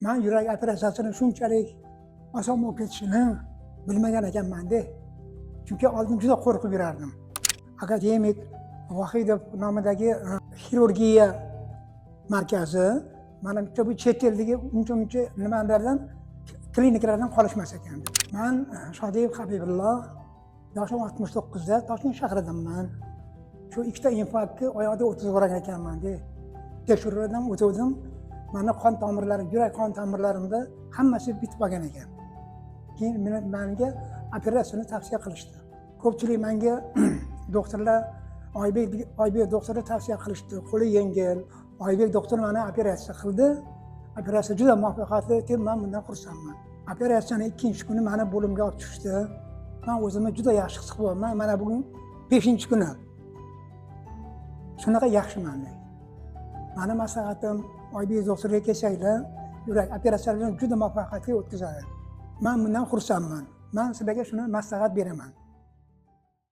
Men yurak operatsiyasini shunchalik oson bo'lib ketishini bilmagan ekanman-da. Chunki oldin juda qo'rqib yurardim. Akademik Vohidov nomidagi xirurgiya markazi mana bu chet eldagi uncha nimalardan klinikalardan qolishmas ekan. Men Shodiyev Habibullo, yoshim 69 da, Toshkent shahridanman. Shu ikkita infarktni oyoqda o'tkazib ekanman-da. Tekshiruvdan o'tdim. Mana qon tomirlarim, yurak qon tomirlarimda hammasi bitib qolgan ekan. Keyin menga operatsiyani tavsiya qilishdi. Ko'pchilik menga doktorlar Oybek doktorlar tavsiya qilishdi. Qo'li yengil. Oybek doktor meni operatsiya qildi. Operatsiya juda muvaffaqiyatli o'tdi. Men bundan xursandman. Operatsiyaning ikkinchi kuni meni bo'limga olib tushdi. Men o'zimni juda yaxshi his qilyapman. Mana bugun 5-kuni. Shunaqa yaxshiman. Meni maslahatim Oybek doktorga kelsanglar, yurak operatsiyalarini juda muvaffaqiyatli o'tkazadi. Men bundan xursandman. Men sizlarga shuni maslahat beraman.